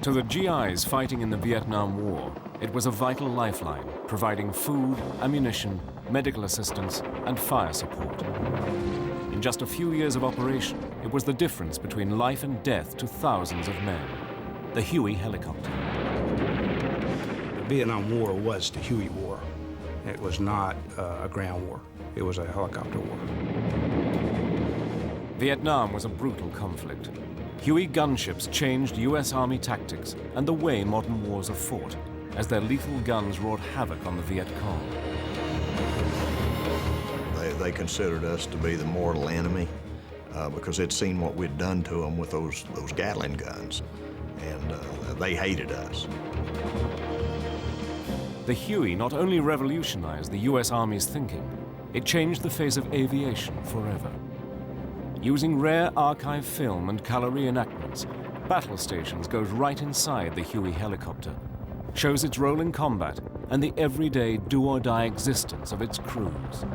To the GIs fighting in the Vietnam War, it was a vital lifeline, providing food, ammunition, medical assistance, and fire support. In just a few years of operation, it was the difference between life and death to thousands of men. The Huey helicopter. The Vietnam War was the Huey War. It was not a ground war. It was a helicopter war. Vietnam was a brutal conflict. Huey gunships changed US Army tactics and the way modern wars are fought, as their lethal guns wrought havoc on the Viet Cong. They considered us to be the mortal enemy because they'd seen what we'd done to them with those Gatling guns, and they hated us. The Huey not only revolutionized the US Army's thinking, it changed the face of aviation forever. Using rare archive film and color reenactments, Battle Stations goes right inside the Huey helicopter, shows its role in combat and the everyday do-or-die existence of its crews.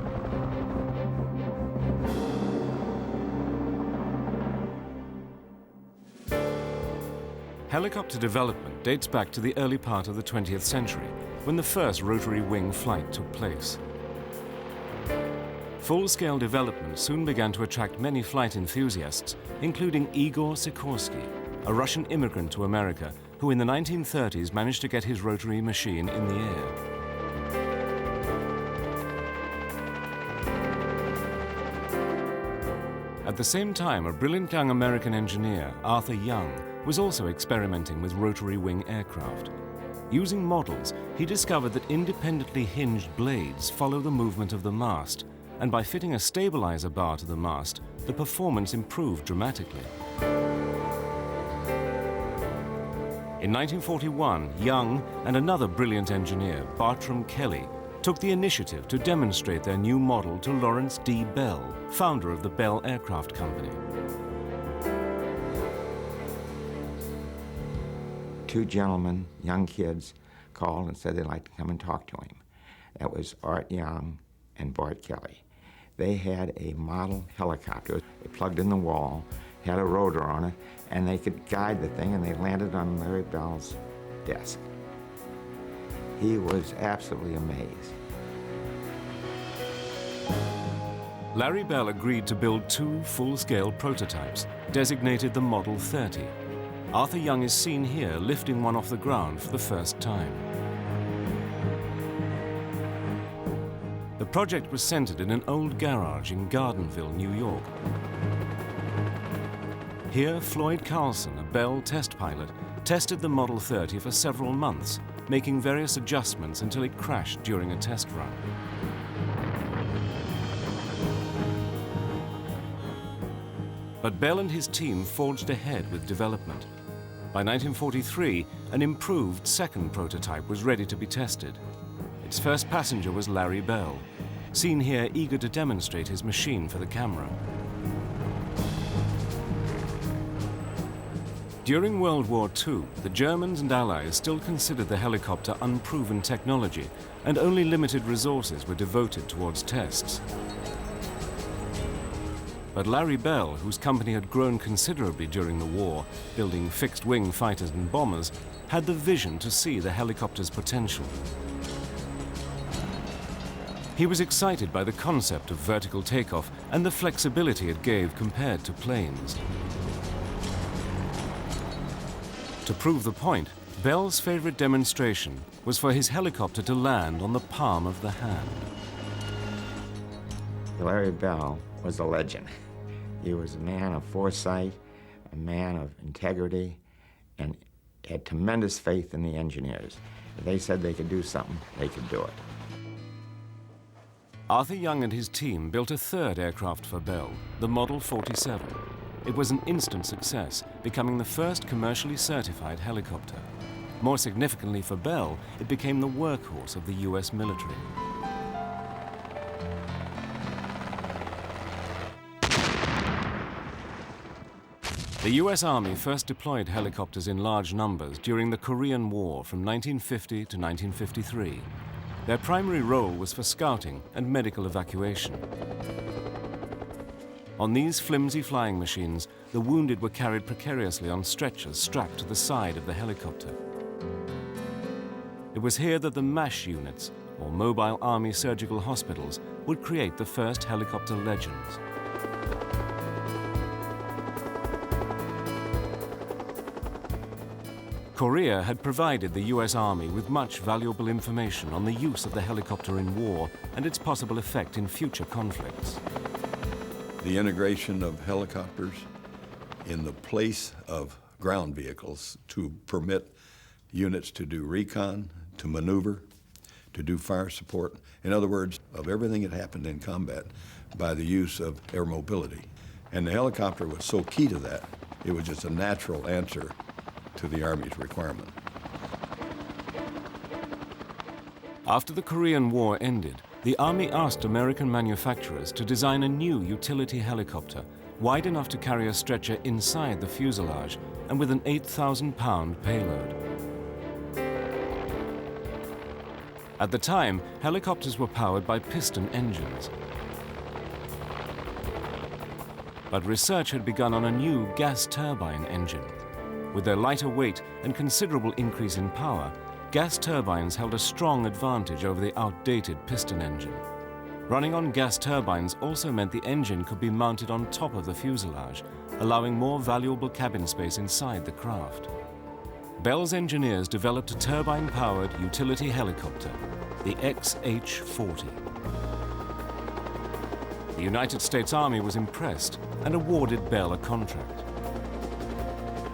Helicopter development dates back to the early part of the 20th century, when the first rotary wing flight took place. Full-scale development soon began to attract many flight enthusiasts, including Igor Sikorsky, a Russian immigrant to America who in the 1930s managed to get his rotary machine in the air. At the same time, a brilliant young American engineer, Arthur Young, was also experimenting with rotary wing aircraft. Using models, he discovered that independently hinged blades follow the movement of the mast, and by fitting a stabilizer bar to the mast, the performance improved dramatically. In 1941, Young and another brilliant engineer, Bartram Kelly, took the initiative to demonstrate their new model to Lawrence D. Bell, founder of the Bell Aircraft Company. Two gentlemen, young kids, called and said they'd like to come and talk to him. That was Art Young and Bart Kelly. They had a model helicopter. They plugged in the wall, had a rotor on it, and they could guide the thing, and they landed on Larry Bell's desk. He was absolutely amazed. Larry Bell agreed to build two full-scale prototypes, designated the Model 30. Arthur Young is seen here lifting one off the ground for the first time. The project was centered in an old garage in Gardenville, New York. Here, Floyd Carlson, a Bell test pilot, tested the Model 30 for several months, making various adjustments until it crashed during a test run. But Bell and his team forged ahead with development. By 1943, an improved second prototype was ready to be tested. Its first passenger was Larry Bell, seen here eager to demonstrate his machine for the camera. During World War II, the Germans and Allies still considered the helicopter unproven technology, and only limited resources were devoted towards tests. But Larry Bell, whose company had grown considerably during the war, building fixed-wing fighters and bombers, had the vision to see the helicopter's potential. He was excited by the concept of vertical takeoff and the flexibility it gave compared to planes. To prove the point, Bell's favorite demonstration was for his helicopter to land on the palm of the hand. Larry Bell was a legend. He was a man of foresight, a man of integrity, and had tremendous faith in the engineers. If they said they could do something, they could do it. Arthur Young and his team built a third aircraft for Bell, the Model 47. It was an instant success, becoming the first commercially certified helicopter. More significantly for Bell, it became the workhorse of the US military. The US Army first deployed helicopters in large numbers during the Korean War from 1950 to 1953. Their primary role was for scouting and medical evacuation. On these flimsy flying machines, the wounded were carried precariously on stretchers strapped to the side of the helicopter. It was here that the MASH units, or Mobile Army Surgical Hospitals, would create the first helicopter legends. Korea had provided the US Army with much valuable information on the use of the helicopter in war and its possible effect in future conflicts. The integration of helicopters in the place of ground vehicles to permit units to do recon, to maneuver, to do fire support. In other words, of everything that happened in combat by the use of air mobility. And the helicopter was so key to that, it was just a natural answer to the Army's requirement. After the Korean War ended, the Army asked American manufacturers to design a new utility helicopter, wide enough to carry a stretcher inside the fuselage and with an 8,000-pound payload. At the time, helicopters were powered by piston engines. But research had begun on a new gas turbine engine. With their lighter weight and considerable increase in power, gas turbines held a strong advantage over the outdated piston engine. Running on gas turbines also meant the engine could be mounted on top of the fuselage, allowing more valuable cabin space inside the craft. Bell's engineers developed a turbine-powered utility helicopter, the XH-40. The United States Army was impressed and awarded Bell a contract.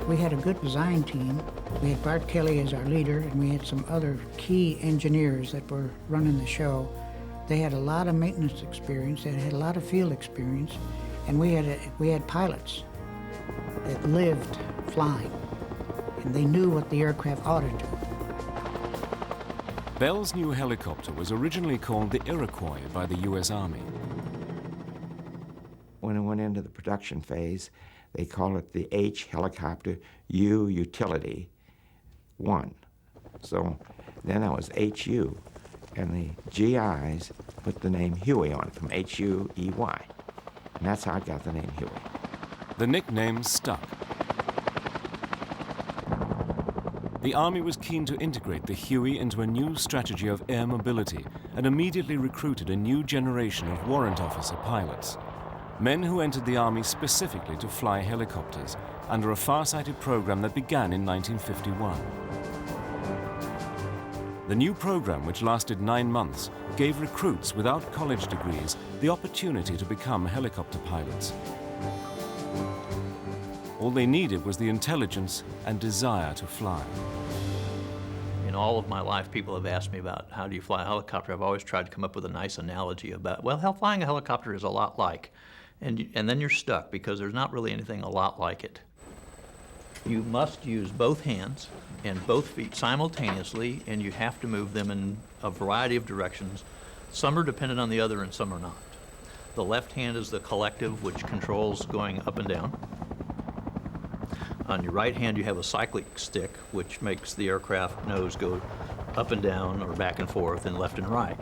We had a good design team. We had Bart Kelly as our leader, and we had some other key engineers that were running the show. They had a lot of maintenance experience, they had a lot of field experience, and we had pilots that lived flying, and they knew what the aircraft ought to do. Bell's new helicopter was originally called the Iroquois by the U.S. Army. When it went into the production phase, they called it the H helicopter U utility 1. So then that was HU, and the GIs put the name Huey on it from Huey, and that's how it got the name Huey. The nickname stuck. The Army was keen to integrate the Huey into a new strategy of air mobility and immediately recruited a new generation of warrant officer pilots. Men who entered the Army specifically to fly helicopters under a far-sighted program that began in 1951. The new program, which lasted 9 months, gave recruits without college degrees the opportunity to become helicopter pilots. All they needed was the intelligence and desire to fly. In all of my life, people have asked me about how do you fly a helicopter. I've always tried to come up with a nice analogy about, well, flying a helicopter is a lot like. And then you're stuck because there's not really anything a lot like it. You must use both hands and both feet simultaneously, and you have to move them in a variety of directions. Some are dependent on the other and some are not. The left hand is the collective, which controls going up and down. On your right hand, you have a cyclic stick, which makes the aircraft nose go up and down or back and forth and left and right.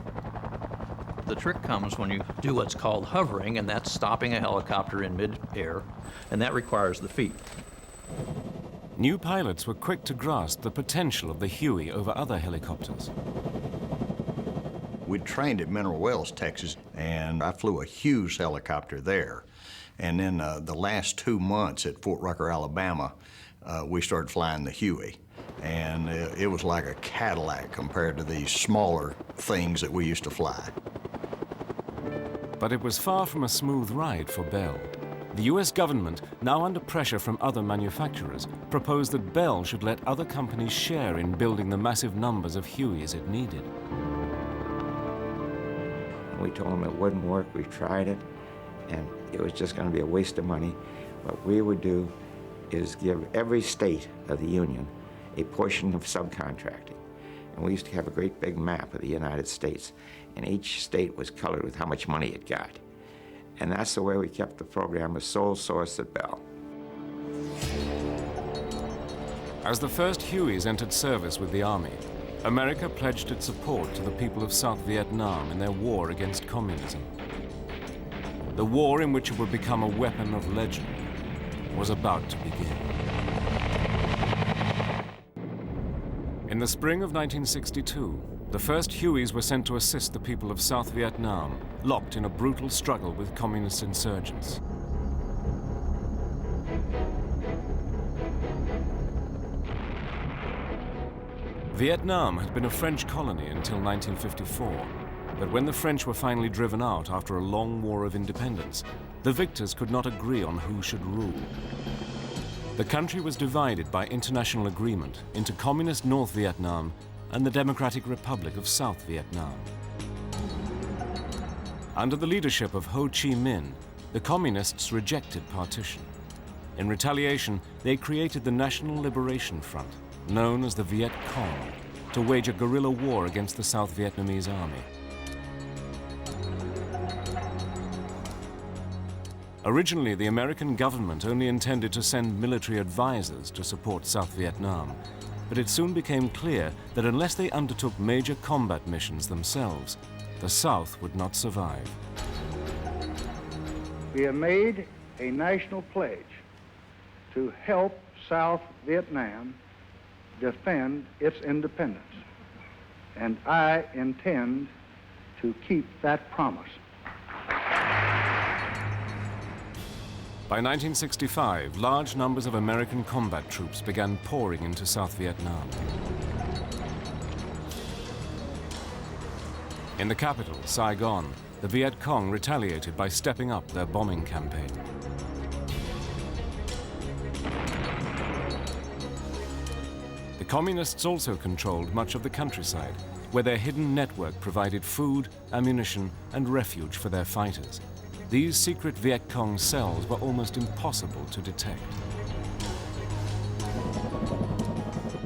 The trick comes when you do what's called hovering, and that's stopping a helicopter in mid-air, and that requires the feet. New pilots were quick to grasp the potential of the Huey over other helicopters. We trained at Mineral Wells, Texas, and I flew a Hughes helicopter there. And then the last 2 months at Fort Rucker, Alabama, we started flying the Huey. And it was like a Cadillac compared to these smaller things that we used to fly. But it was far from a smooth ride for Bell. The US government, now under pressure from other manufacturers, proposed that Bell should let other companies share in building the massive numbers of Hueys it needed. We told them it wouldn't work. We tried it, and it was just going to be a waste of money. What we would do is give every state of the Union a portion of subcontracting. And we used to have a great big map of the United States, and each state was colored with how much money it got. And that's the way we kept the program a sole source at Bell. As the first Hueys entered service with the Army, America pledged its support to the people of South Vietnam in their war against communism. the war in which it would become a weapon of legend, was about to begin. In the spring of 1962, the first Hueys were sent to assist the people of South Vietnam, locked in a brutal struggle with communist insurgents. Vietnam had been a French colony until 1954, but when the French were finally driven out after a long war of independence, the victors could not agree on who should rule. The country was divided by international agreement into Communist North Vietnam and the Democratic Republic of South Vietnam. Under the leadership of Ho Chi Minh, the Communists rejected partition. In retaliation, they created the National Liberation Front, known as the Viet Cong, to wage a guerrilla war against the South Vietnamese army. Originally, the American government only intended to send military advisors to support South Vietnam, but it soon became clear that unless they undertook major combat missions themselves, the South would not survive. We have made a national pledge to help South Vietnam defend its independence, and I intend to keep that promise. By 1965, large numbers of American combat troops began pouring into South Vietnam. In the capital, Saigon, the Viet Cong retaliated by stepping up their bombing campaign. The Communists also controlled much of the countryside, where their hidden network provided food, ammunition, and refuge for their fighters. These secret Viet Cong cells were almost impossible to detect.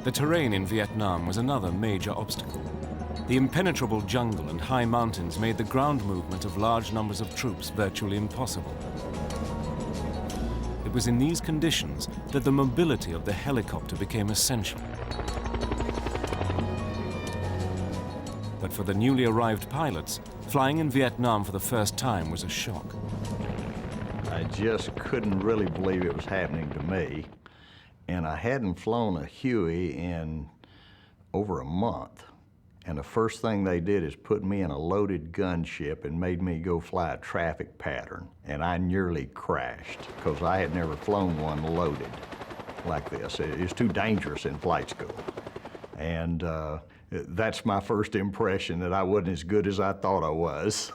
The terrain in Vietnam was another major obstacle. The impenetrable jungle and high mountains made the ground movement of large numbers of troops virtually impossible. It was in these conditions that the mobility of the helicopter became essential. But for the newly arrived pilots, flying in Vietnam for the first time was a shock. I just couldn't really believe it was happening to me. And I hadn't flown a Huey in over a month. And the first thing they did is put me in a loaded gunship and made me go fly a traffic pattern. And I nearly crashed because I had never flown one loaded like this. It was too dangerous in flight school. And that's my first impression, that I wasn't as good as I thought I was.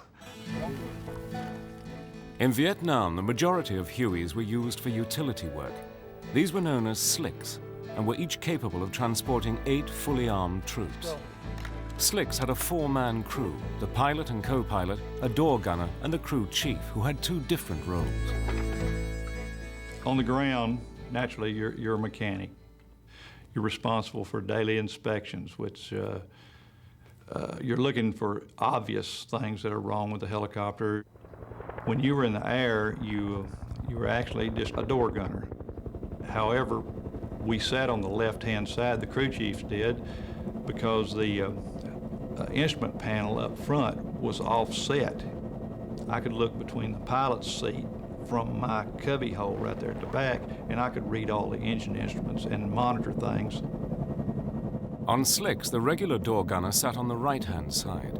In Vietnam, the majority of Hueys were used for utility work. These were known as slicks and were each capable of transporting 8 fully armed troops. Slicks had a 4-man crew, the pilot and co-pilot, a door gunner, and the crew chief, who had 2 different roles. On the ground, naturally, you're a mechanic. You're responsible for daily inspections, which you're looking for obvious things that are wrong with the helicopter. When you were in the air, you were actually just a door gunner. However, we sat on the left-hand side, the crew chiefs did, because the instrument panel up front was offset. I could look between the pilot's seat from my cubby hole right there at the back, and I could read all the engine instruments and monitor things. On slicks, the regular door gunner sat on the right-hand side.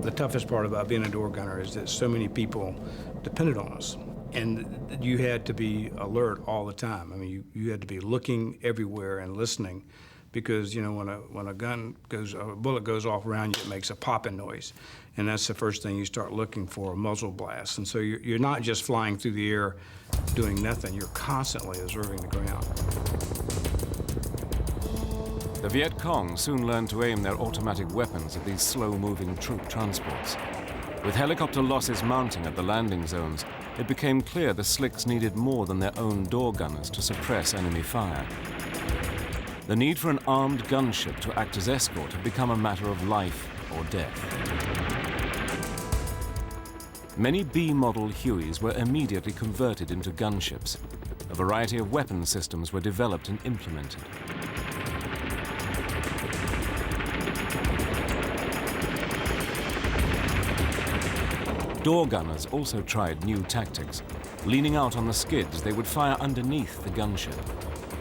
The toughest part about being a door gunner is that so many people depended on us. And you had to be alert all the time. I mean, you had to be looking everywhere and listening, because, you know, when a bullet goes off around you, it makes a popping noise. And that's the first thing you start looking for, a muzzle blast. And so you're not just flying through the air doing nothing, you're constantly observing the ground. The Viet Cong soon learned to aim their automatic weapons at these slow-moving troop transports. With helicopter losses mounting at the landing zones, it became clear the slicks needed more than their own door gunners to suppress enemy fire. The need for an armed gunship to act as escort had become a matter of life or death. Many B-model Hueys were immediately converted into gunships. A variety of weapon systems were developed and implemented. Door gunners also tried new tactics. Leaning out on the skids, they would fire underneath the gunship.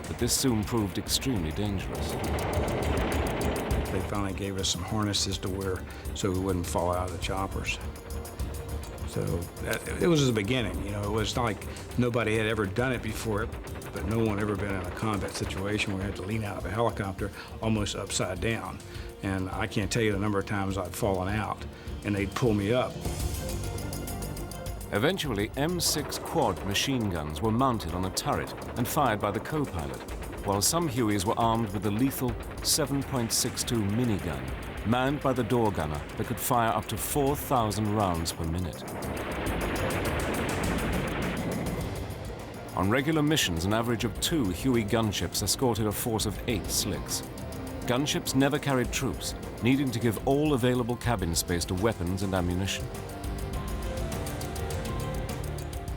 But this soon proved extremely dangerous. They finally gave us some harnesses to wear so we wouldn't fall out of the choppers. So it was the beginning, you know. It was like nobody had ever done it before, but no one ever been in a combat situation where we had to lean out of a helicopter almost upside down. And I can't tell you the number of times I'd fallen out and they'd pull me up. Eventually, M6 quad machine guns were mounted on a turret and fired by the co-pilot, while some Hueys were armed with the lethal 7.62 minigun, manned by the door gunner that could fire up to 4,000 rounds per minute. On regular missions, an average of 2 Huey gunships escorted a force of 8 slicks. Gunships never carried troops, needing to give all available cabin space to weapons and ammunition.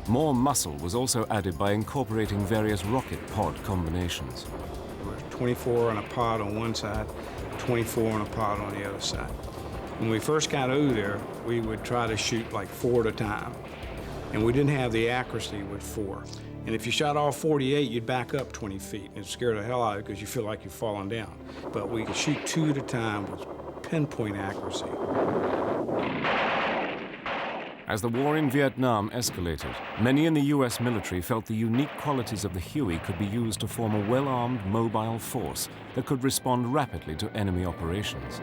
More muscle was also added by incorporating various rocket pod combinations. There were 24 on a pod on one side, 24 on a pod on the other side. When we first got over there, we would try to shoot like 4 at a time. And we didn't have the accuracy with 4. And if you shot all 48, you'd back up 20 feet. And it scared the hell out of you because you feel like you're falling down. But we could shoot 2 at a time with pinpoint accuracy. As the war in Vietnam escalated, many in the US military felt the unique qualities of the Huey could be used to form a well-armed mobile force that could respond rapidly to enemy operations.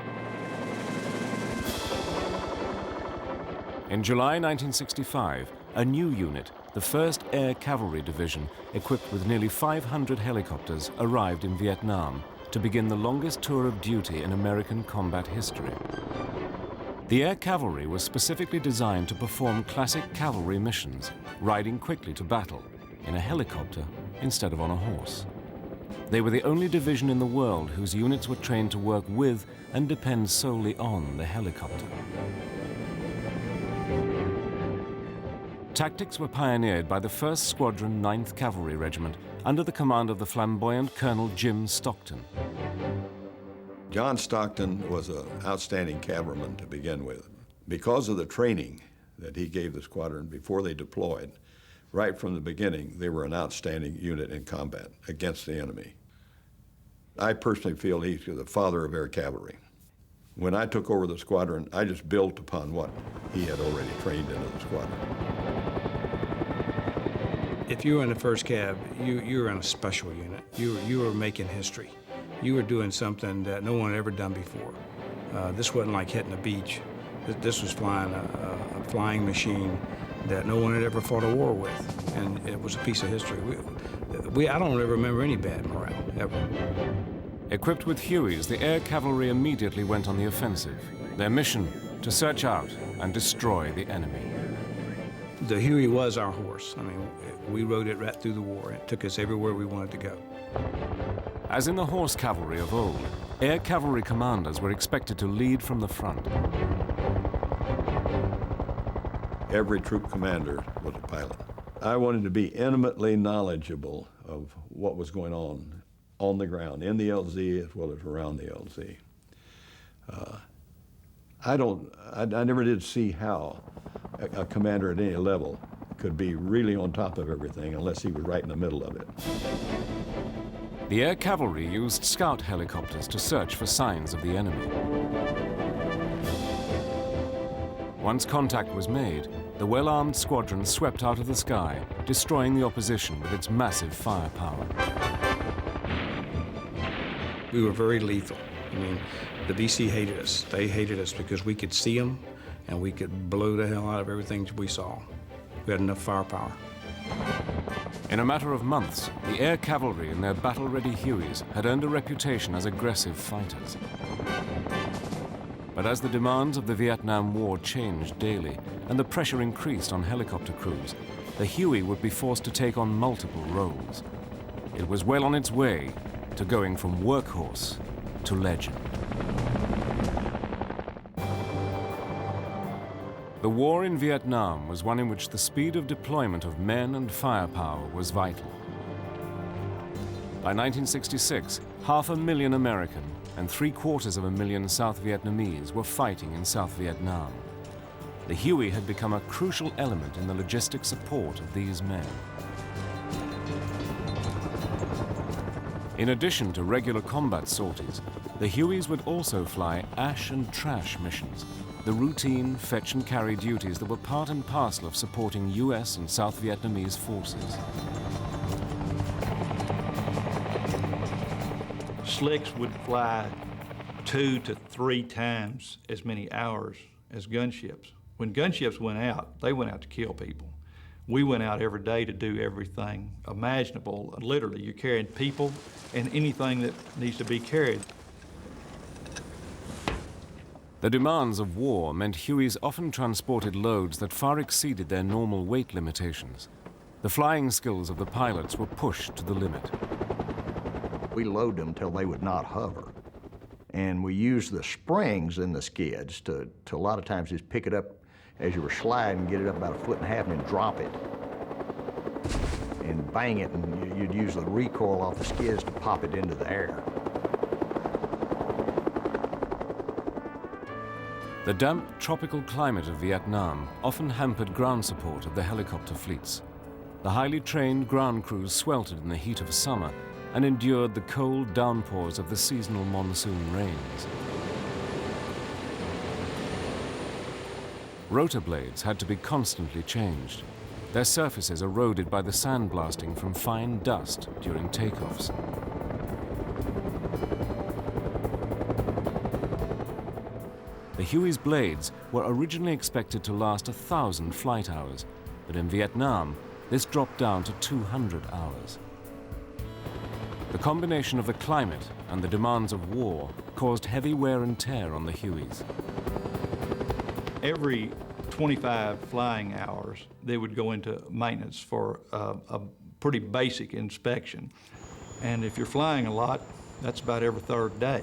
In July 1965, a new unit, the 1st Air Cavalry Division, equipped with nearly 500 helicopters, arrived in Vietnam to begin the longest tour of duty in American combat history. The Air Cavalry was specifically designed to perform classic cavalry missions, riding quickly to battle, in a helicopter instead of on a horse. They were the only division in the world whose units were trained to work with and depend solely on the helicopter. Tactics were pioneered by the 1st Squadron 9th Cavalry Regiment under the command of the flamboyant Colonel Jim Stockton. John Stockton was an outstanding cavalryman to begin with. Because of the training that he gave the squadron before they deployed, right from the beginning, they were an outstanding unit in combat against the enemy. I personally feel he's the father of air cavalry. When I took over the squadron, I just built upon what he had already trained into the squadron. If you were in the 1st Cav, you were in a special unit. You were making history. You were doing something that no one had ever done before. This wasn't like hitting a beach. This was flying a flying machine that no one had ever fought a war with, and it was a piece of history. I don't ever remember any bad morale, ever. Equipped with Hueys, the Air Cavalry immediately went on the offensive. Their mission, to search out and destroy the enemy. The Huey was our horse. I mean, we rode it right through the war. It took us everywhere we wanted to go. As in the horse cavalry of old, air cavalry commanders were expected to lead from the front. Every troop commander was a pilot. I wanted to be intimately knowledgeable of what was going on the ground, in the LZ as well as around the LZ. I never did see how a commander at any level could be really on top of everything unless he was right in the middle of it. The Air Cavalry used scout helicopters to search for signs of the enemy. Once contact was made, the well-armed squadron swept out of the sky, destroying the opposition with its massive firepower. We were very lethal. I mean, the BC hated us. They hated us because we could see them and we could blow the hell out of everything we saw. We had enough firepower. In a matter of months, the Air Cavalry and their battle-ready Hueys had earned a reputation as aggressive fighters. But as the demands of the Vietnam War changed daily and the pressure increased on helicopter crews, the Huey would be forced to take on multiple roles. It was well on its way to going from workhorse to legend. The war in Vietnam was one in which the speed of deployment of men and firepower was vital. By 1966, 500,000 American and 750,000 South Vietnamese were fighting in South Vietnam. the Huey had become a crucial element in the logistic support of these men. In addition to regular combat sorties, the Hueys would also fly ash and trash missions, the routine fetch and carry duties that were part and parcel of supporting US and South Vietnamese forces. Slicks would fly 2 to 3 times as many hours as gunships. When gunships went out, they went out to kill people. We went out every day to do everything imaginable. Literally, you're carrying people and anything that needs to be carried. The demands of war meant Hueys often transported loads that far exceeded their normal weight limitations. The flying skills of the pilots were pushed to the limit. We load them till they would not hover. And we used the springs in the skids to a lot of times just pick it up as you were sliding, get it up about 1.5 feet and then drop it. And bang it, and you'd use the recoil off the skids to pop it into the air. The damp, tropical climate of Vietnam often hampered ground support of the helicopter fleets. The highly trained ground crews sweltered in the heat of summer and endured the cold downpours of the seasonal monsoon rains. Rotor blades had to be constantly changed, their surfaces eroded by the sandblasting from fine dust during takeoffs. The Huey's blades were originally expected to last 1,000 flight hours, but in Vietnam, this dropped down to 200 hours. The combination of the climate and the demands of war caused heavy wear and tear on the Hueys. Every 25 flying hours, they would go into maintenance for a pretty basic inspection. And if you're flying a lot, that's about every 3rd day.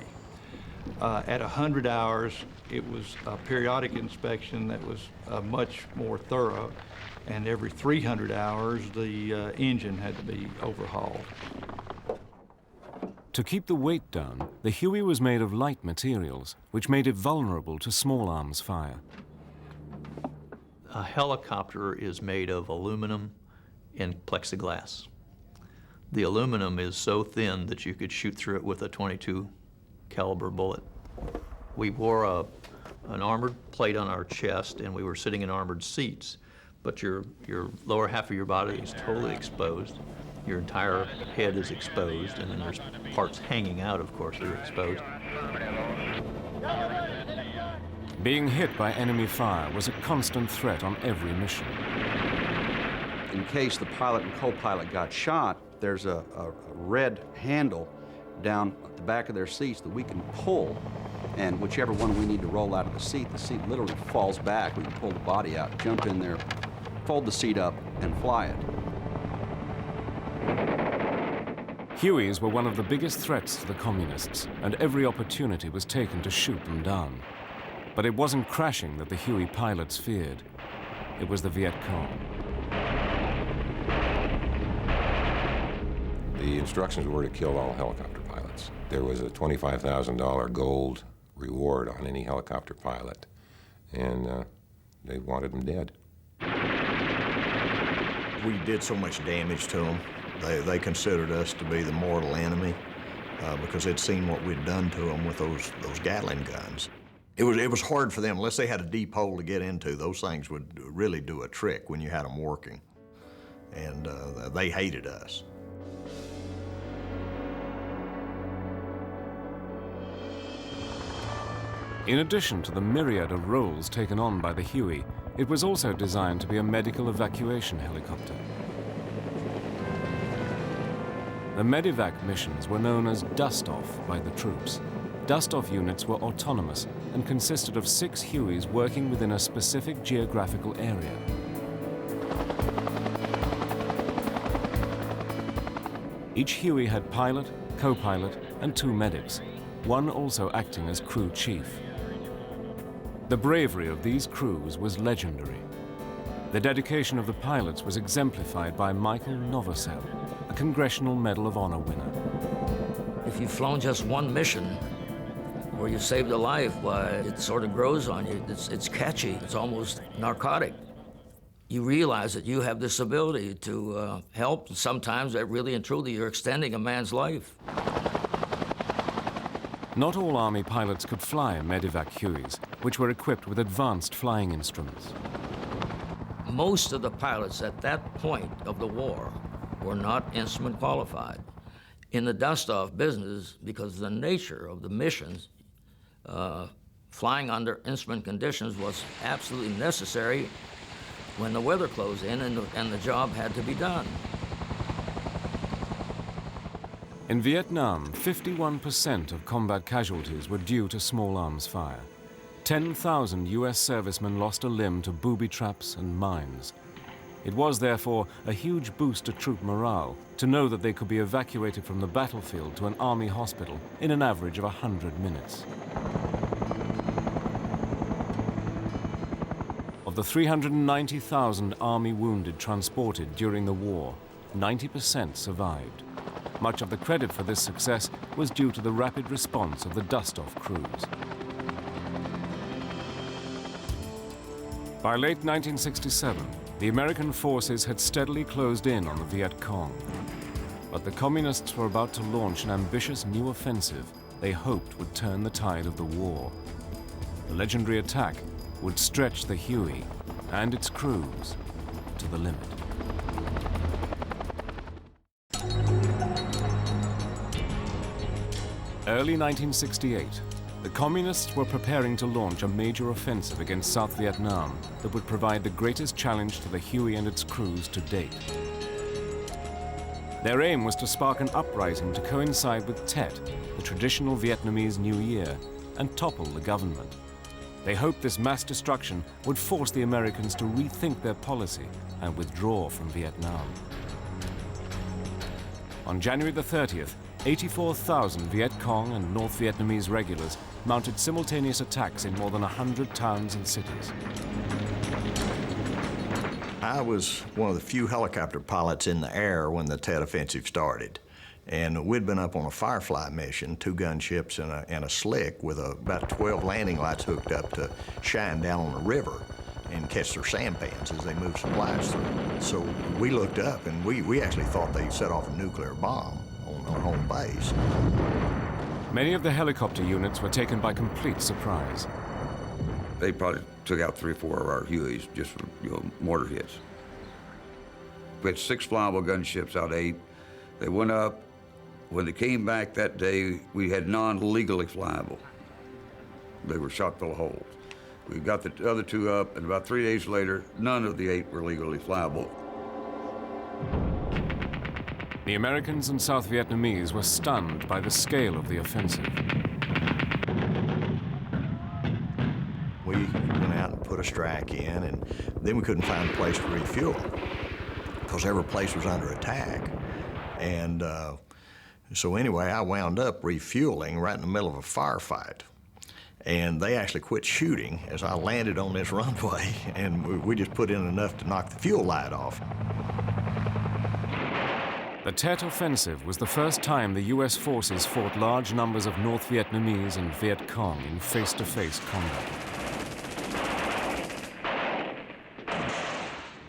At 100 hours, it was a periodic inspection that was much more thorough. And every 300 hours, the engine had to be overhauled. To keep the weight down, the Huey was made of light materials, which made it vulnerable to small arms fire. A helicopter is made of aluminum and plexiglass. The aluminum is so thin that you could shoot through it with a .22 caliber bullet. We wore an armored plate on our chest, and we were sitting in armored seats, but your lower half of your body is totally exposed. Your entire head is exposed, and then there's parts hanging out, of course, that are exposed. Being hit by enemy fire was a constant threat on every mission. In case the pilot and co-pilot got shot, there's a red handle down at the back of their seats that we can pull, and whichever one we need to roll out of the seat literally falls back. We can pull the body out, jump in there, fold the seat up, and fly it. Hueys were one of the biggest threats to the communists, and every opportunity was taken to shoot them down. But it wasn't crashing that the Huey pilots feared. It was the Viet Cong. The instructions were to kill all helicopter pilots. There was a $25,000 gold reward on any helicopter pilot, and they wanted them dead. We did so much damage to them. They considered us to be the mortal enemy because they'd seen what we'd done to them with those Gatling guns. It was hard for them. Unless they had a deep hole to get into, those things would really do a trick when you had them working. And they hated us. In addition to the myriad of roles taken on by the Huey, it was also designed to be a medical evacuation helicopter. The medevac missions were known as dust-off by the troops. Dust-off units were autonomous and consisted of 6 Hueys working within a specific geographical area. Each Huey had pilot, co-pilot, and 2 medics, one also acting as crew chief. The bravery of these crews was legendary. The dedication of the pilots was exemplified by Michael Novosel, a Congressional Medal of Honor winner. If you've flown just one mission, where you saved a life, why, it sort of grows on you. It's catchy. It's almost narcotic. You realize that you have this ability to help. Sometimes that really and truly you're extending a man's life. Not all Army pilots could fly Medevac Hueys, which were equipped with advanced flying instruments. Most of the pilots at that point of the war were not instrument qualified. In the dust-off business, because of the nature of the missions, flying under instrument conditions was absolutely necessary when the weather closed in and the job had to be done. In Vietnam, 51% of combat casualties were due to small arms fire. 10,000 US servicemen lost a limb to booby traps and mines. It was, therefore, a huge boost to troop morale to know that they could be evacuated from the battlefield to an Army hospital in an average of 100 minutes. Of the 390,000 Army wounded transported during the war, 90% survived. Much of the credit for this success was due to the rapid response of the dust-off crews. By late 1967, the American forces had steadily closed in on the Viet Cong. But the Communists were about to launch an ambitious new offensive they hoped would turn the tide of the war. The legendary attack would stretch the Huey and its crews to the limit. Early 1968, the Communists were preparing to launch a major offensive against South Vietnam that would provide the greatest challenge to the Huey and its crews to date. Their aim was to spark an uprising to coincide with Tet, the traditional Vietnamese New Year, and topple the government. They hoped this mass destruction would force the Americans to rethink their policy and withdraw from Vietnam. On January the 30th, 84,000 Viet Cong and North Vietnamese regulars mounted simultaneous attacks in more than 100 towns and cities. I was one of the few helicopter pilots in the air when the Tet Offensive started. And we'd been up on a Firefly mission, 2 gunships and a slick with about 12 landing lights hooked up to shine down on the river and catch their sampans as they moved supplies through. So we looked up and we actually thought they set off a nuclear bomb on our home base. Many of the helicopter units were taken by complete surprise. They probably took out 3 or 4 of our Hueys just from, mortar hits. We had 6 flyable gunships out of 8. They went up. When they came back that day, we had non-legally flyable. They were shot full of holes. We got the other 2 up, and about 3 days later, none of the 8 were legally flyable. The Americans and South Vietnamese were stunned by the scale of the offensive. We went out and put a strike in, and then we couldn't find a place to refuel because every place was under attack. And so anyway, I wound up refueling right in the middle of a firefight. And they actually quit shooting as I landed on this runway, and we just put in enough to knock the fuel light off. The Tet Offensive was the first time the US forces fought large numbers of North Vietnamese and Viet Cong in face-to-face combat.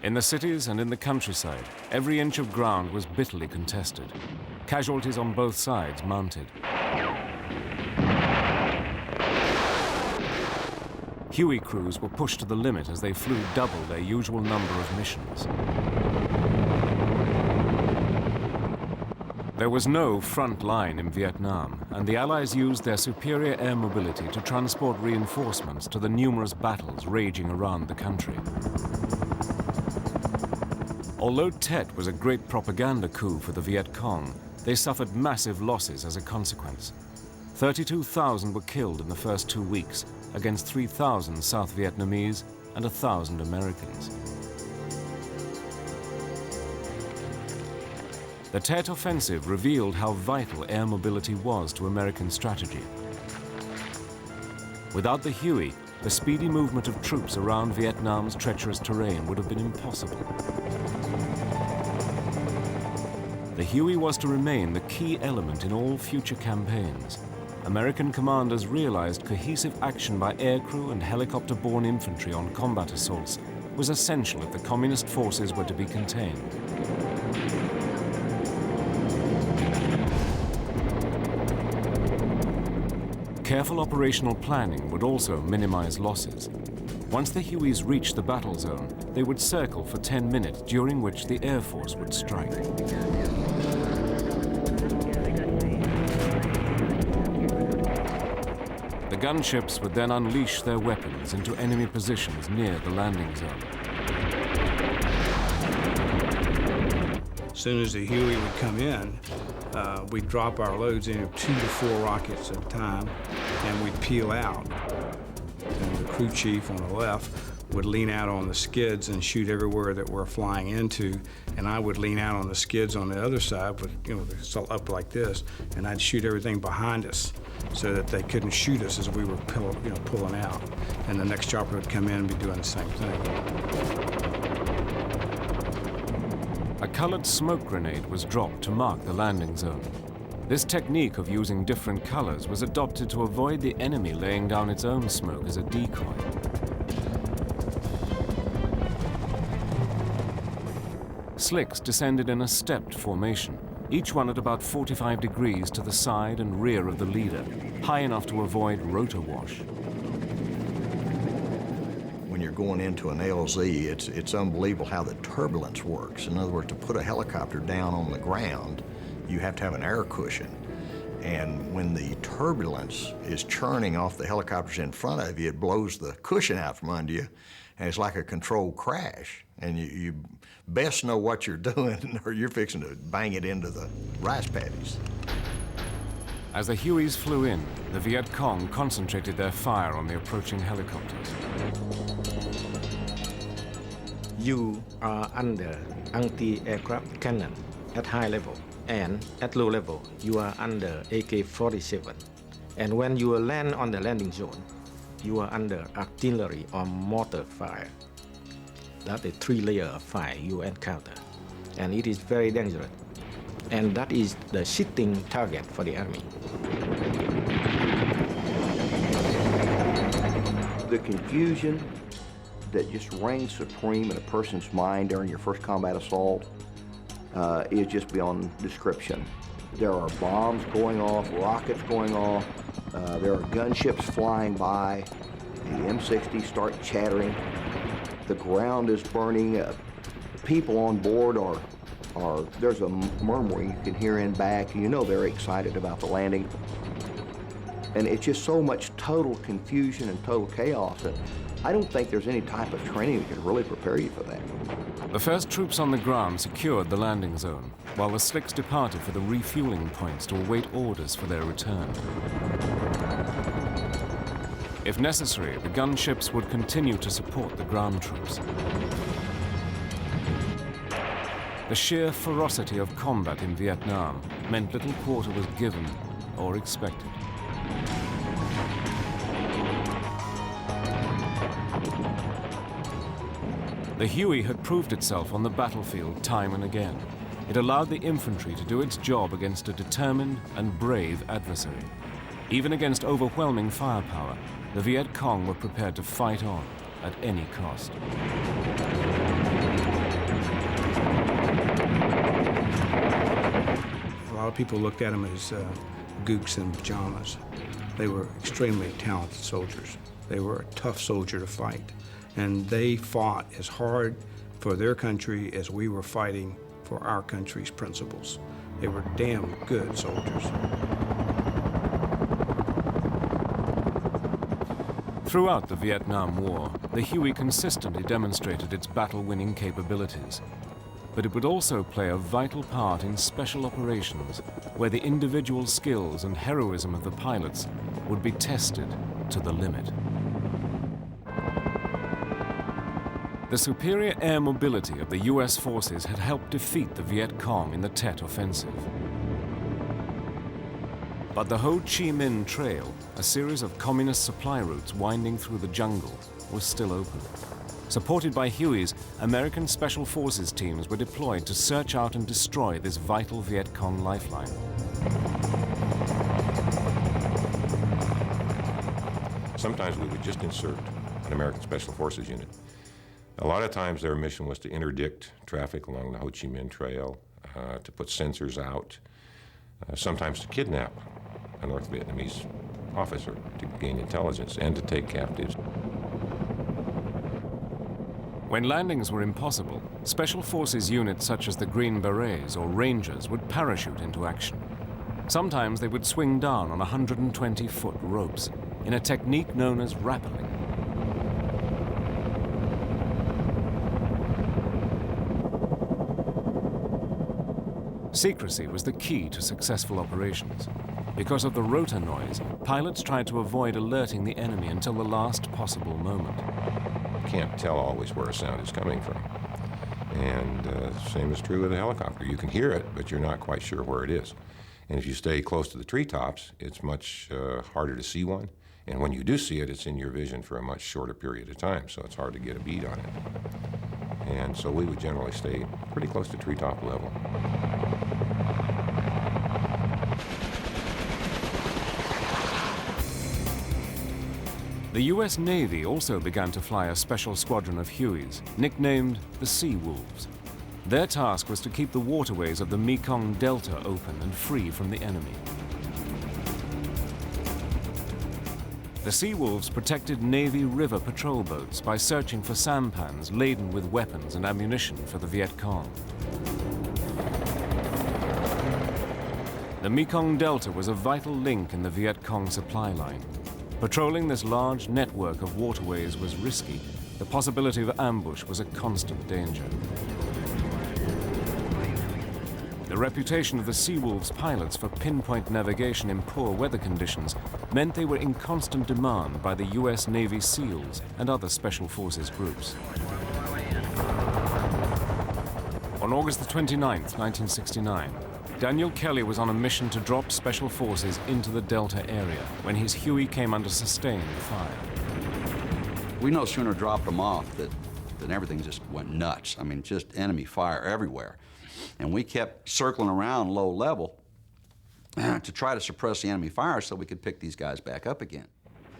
In the cities and in the countryside, every inch of ground was bitterly contested. Casualties on both sides mounted. Huey crews were pushed to the limit as they flew double their usual number of missions. There was no front line in Vietnam, and the Allies used their superior air mobility to transport reinforcements to the numerous battles raging around the country. Although Tet was a great propaganda coup for the Viet Cong, they suffered massive losses as a consequence. 32,000 were killed in the first 2 weeks, against 3,000 South Vietnamese and 1,000 Americans. The Tet Offensive revealed how vital air mobility was to American strategy. Without the Huey, the speedy movement of troops around Vietnam's treacherous terrain would have been impossible. The Huey was to remain the key element in all future campaigns, American commanders realized cohesive action by aircrew and helicopter-borne infantry on combat assaults was essential if the communist forces were to be contained. Careful operational planning would also minimize losses. Once the Hueys reached the battle zone, they would circle for 10 minutes, during which the Air Force would strike. The gunships would then unleash their weapons into enemy positions near the landing zone. As soon as the Huey would come in, we'd drop our loads in 2 to 4 rockets at a time, and we'd peel out. And the crew chief on the left would lean out on the skids and shoot everywhere that we're flying into, and I would lean out on the skids on the other side, with, up like this, and I'd shoot everything behind us so that they couldn't shoot us as we were pulling out. And the next chopper would come in and be doing the same thing. A colored smoke grenade was dropped to mark the landing zone. This technique of using different colors was adopted to avoid the enemy laying down its own smoke as a decoy. Slicks descended in a stepped formation, each one at about 45 degrees to the side and rear of the leader, high enough to avoid rotor wash. When you're going into an LZ, it's unbelievable how the turbulence works. In other words, to put a helicopter down on the ground, you have to have an air cushion. And when the turbulence is churning off the helicopters in front of you, it blows the cushion out from under you, and it's like a controlled crash. And you best know what you're doing, or you're fixing to bang it into the rice paddies. As the Hueys flew in, the Viet Cong concentrated their fire on the approaching helicopters. You are under anti-aircraft cannon at high level, and at low level, you are under AK-47. And when you land on the landing zone, you are under artillery or mortar fire. That's a 3-layer of fire you encounter, and it is very dangerous. And that is the sitting target for the enemy. The confusion that just reigns supreme in a person's mind during your first combat assault is just beyond description. There are bombs going off, rockets going off, there are gunships flying by, the M60s start chattering, the ground is burning, people on board are there's a murmuring you can hear in back, and you know they're excited about the landing. And it's just so much total confusion and total chaos that I don't think there's any type of training that can really prepare you for that. The first troops on the ground secured the landing zone, while the Slicks departed for the refueling points to await orders for their return. If necessary, the gunships would continue to support the ground troops. The sheer ferocity of combat in Vietnam meant little quarter was given or expected. The Huey had proved itself on the battlefield time and again. It allowed the infantry to do its job against a determined and brave adversary. Even against overwhelming firepower, the Viet Cong were prepared to fight on at any cost. A lot of people looked at them as gooks in pajamas. They were extremely talented soldiers. They were a tough soldier to fight. And they fought as hard for their country as we were fighting for our country's principles. They were damn good soldiers. Throughout the Vietnam War, the Huey consistently demonstrated its battle-winning capabilities. But it would also play a vital part in special operations, where the individual skills and heroism of the pilots would be tested to the limit. The superior air mobility of the US forces had helped defeat the Viet Cong in the Tet Offensive. But the Ho Chi Minh Trail, a series of communist supply routes winding through the jungle, was still open. Supported by Hueys, American Special Forces teams were deployed to search out and destroy this vital Viet Cong lifeline. Sometimes we would just insert an American Special Forces unit. A lot of times their mission was to interdict traffic along the Ho Chi Minh Trail, to put sensors out, sometimes to kidnap a North Vietnamese officer to gain intelligence and to take captives. When landings were impossible, Special Forces units such as the Green Berets or Rangers would parachute into action. Sometimes they would swing down on 120-foot ropes in a technique known as rappelling. Secrecy was the key to successful operations. Because of the rotor noise, pilots tried to avoid alerting the enemy until the last possible moment. You can't tell always where a sound is coming from. And same is true with a helicopter. You can hear it, but you're not quite sure where it is. And if you stay close to the treetops, it's much harder to see one. And when you do see it, it's in your vision for a much shorter period of time, so it's hard to get a bead on it. And so we would generally stay pretty close to treetop level. The U.S. Navy also began to fly a special squadron of Hueys, nicknamed the Sea Wolves. Their task was to keep the waterways of the Mekong Delta open and free from the enemy. The Sea Wolves protected Navy river patrol boats by searching for sampans laden with weapons and ammunition for the Viet Cong. The Mekong Delta was a vital link in the Viet Cong supply line. Patrolling this large network of waterways was risky. The possibility of ambush was a constant danger. The reputation of the Sea Wolves pilots for pinpoint navigation in poor weather conditions meant they were in constant demand by the U.S. Navy SEALs and other Special Forces groups. On August the 29th, 1969, Daniel Kelly was on a mission to drop Special Forces into the Delta area when his Huey came under sustained fire. We no sooner dropped them off than everything just went nuts. I mean, just enemy fire everywhere. And we kept circling around low level to try to suppress the enemy fire so we could pick these guys back up again.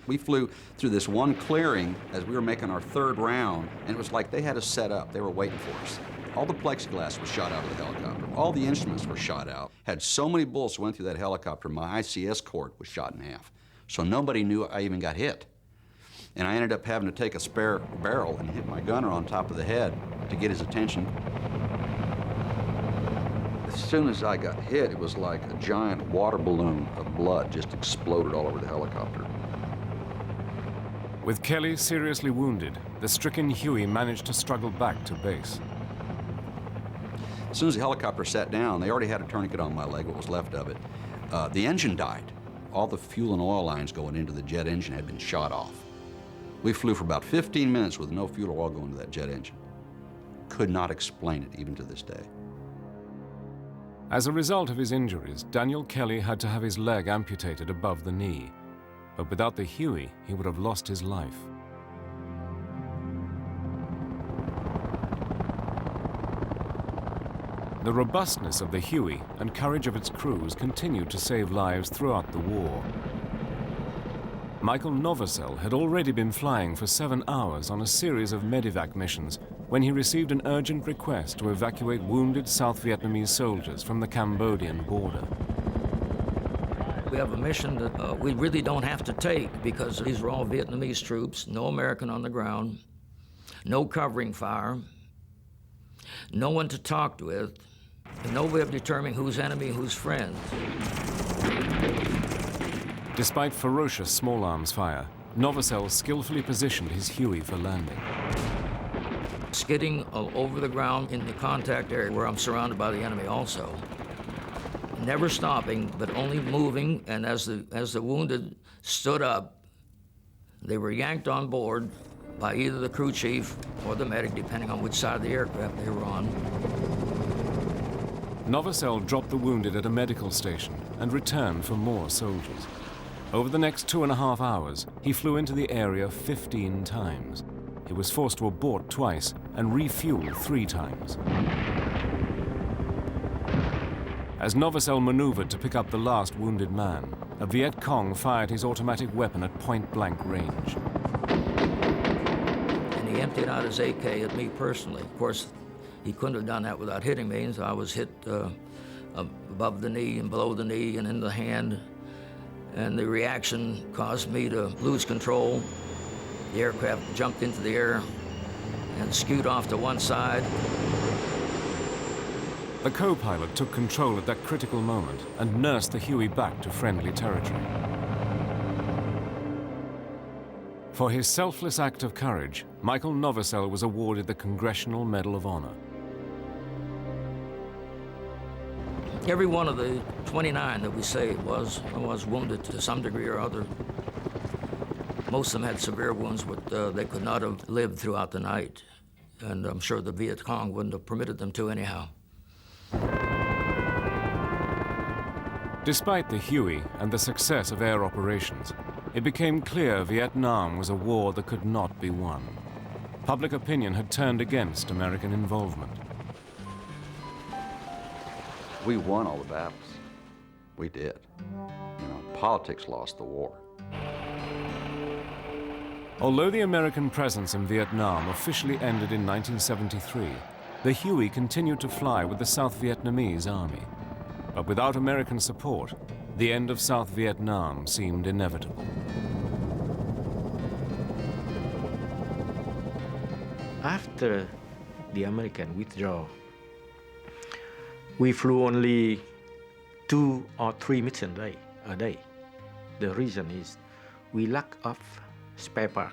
We flew through this one clearing as we were making our third round, and it was like they had us set up. They were waiting for us. All the plexiglass was shot out of the helicopter. All the instruments were shot out. Had so many bullets went through that helicopter, my ICS cord was shot in half. So nobody knew I even got hit. And I ended up having to take a spare barrel and hit my gunner on top of the head to get his attention. As soon as I got hit, it was like a giant water balloon of blood just exploded all over the helicopter. With Kelly seriously wounded, the stricken Huey managed to struggle back to base. As soon as the helicopter sat down, they already had a tourniquet on my leg, what was left of it. The engine died. All the fuel and oil lines going into the jet engine had been shot off. We flew for about 15 minutes with no fuel or oil going to that jet engine. Could not explain it, even to this day. As a result of his injuries, Daniel Kelly had to have his leg amputated above the knee. But without the Huey, he would have lost his life. The robustness of the Huey and courage of its crews continued to save lives throughout the war. Michael Novosel had already been flying for 7 hours on a series of medevac missions when he received an urgent request to evacuate wounded South Vietnamese soldiers from the Cambodian border. We have a mission that we really don't have to take because these are all Vietnamese troops, no American on the ground, no covering fire, no one to talk with, and no way of determining who's enemy, who's friend. Despite ferocious small arms fire, Novosel skillfully positioned his Huey for landing. Skidding over the ground in the contact area where I'm surrounded by the enemy also. Never stopping, but only moving, and as the wounded stood up, they were yanked on board by either the crew chief or the medic, depending on which side of the aircraft they were on. Novosel dropped the wounded at a medical station and returned for more soldiers. Over the next 2.5 hours, he flew into the area 15 times. He was forced to abort twice and refuel 3 times. As Novosel maneuvered to pick up the last wounded man, a Viet Cong fired his automatic weapon at point-blank range. And he emptied out his AK at me personally. Of course, he couldn't have done that without hitting me, so I was hit above the knee and below the knee and in the hand. And the reaction caused me to lose control. The aircraft jumped into the air and skewed off to one side. The co-pilot took control at that critical moment and nursed the Huey back to friendly territory. For his selfless act of courage, Michael Novosel was awarded the Congressional Medal of Honor. Every one of the 29 that we saved was wounded to some degree or other. Most of them had severe wounds, but they could not have lived throughout the night. And I'm sure the Viet Cong wouldn't have permitted them to anyhow. Despite the Huey and the success of air operations, it became clear Vietnam was a war that could not be won. Public opinion had turned against American involvement. We won all the battles. We did. You know, politics lost the war. Although the American presence in Vietnam officially ended in 1973, the Huey continued to fly with the South Vietnamese Army. But without American support, the end of South Vietnam seemed inevitable. After the American withdrawal, we flew only 2 or 3 missions a day. The reason is we lack of spare part,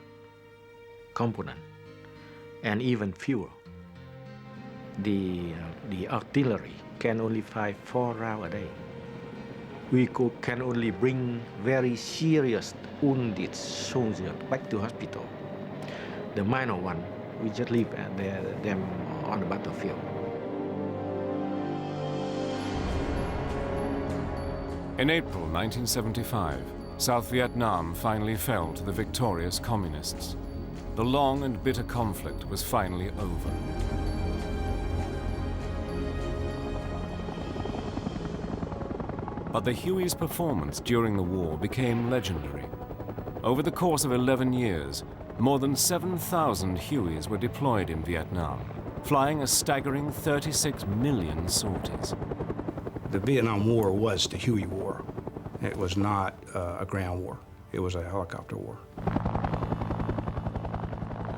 component, and even fuel. The artillery can only fire 4 rounds a day. We can only bring very serious wounded soldiers back to hospital. The minor one, we just leave them on the battlefield. In April 1975, South Vietnam finally fell to the victorious communists. The long and bitter conflict was finally over. But the Huey's performance during the war became legendary. Over the course of 11 years, more than 7,000 Hueys were deployed in Vietnam, flying a staggering 36 million sorties. The Vietnam War was the Huey War. It was not a ground war. It was a helicopter war.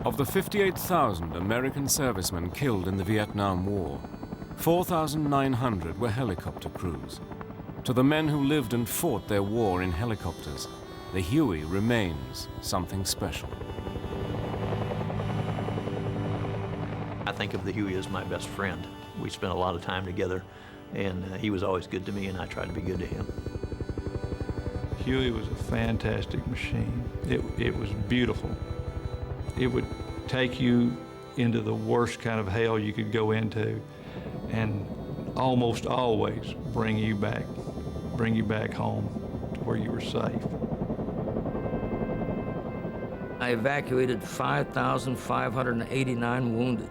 Of the 58,000 American servicemen killed in the Vietnam War, 4,900 were helicopter crews. To the men who lived and fought their war in helicopters, the Huey remains something special. I think of the Huey as my best friend. We spent a lot of time together, and he was always good to me, and I tried to be good to him. Huey was a fantastic machine. It was beautiful. It would take you into the worst kind of hell you could go into, and almost always bring you back home to where you were safe. I evacuated 5,589 wounded,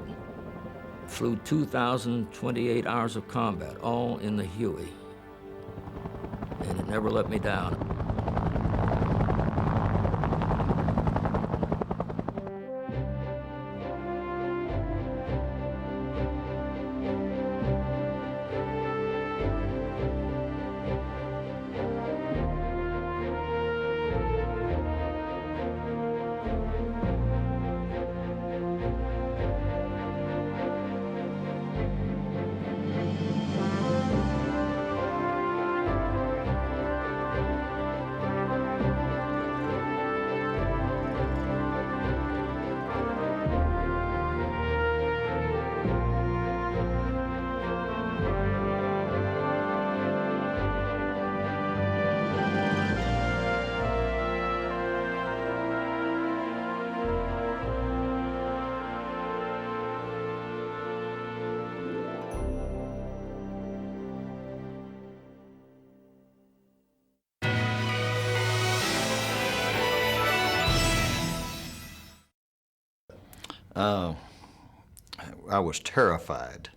flew 2,028 hours of combat, all in the Huey, and it never let me down. I was terrified.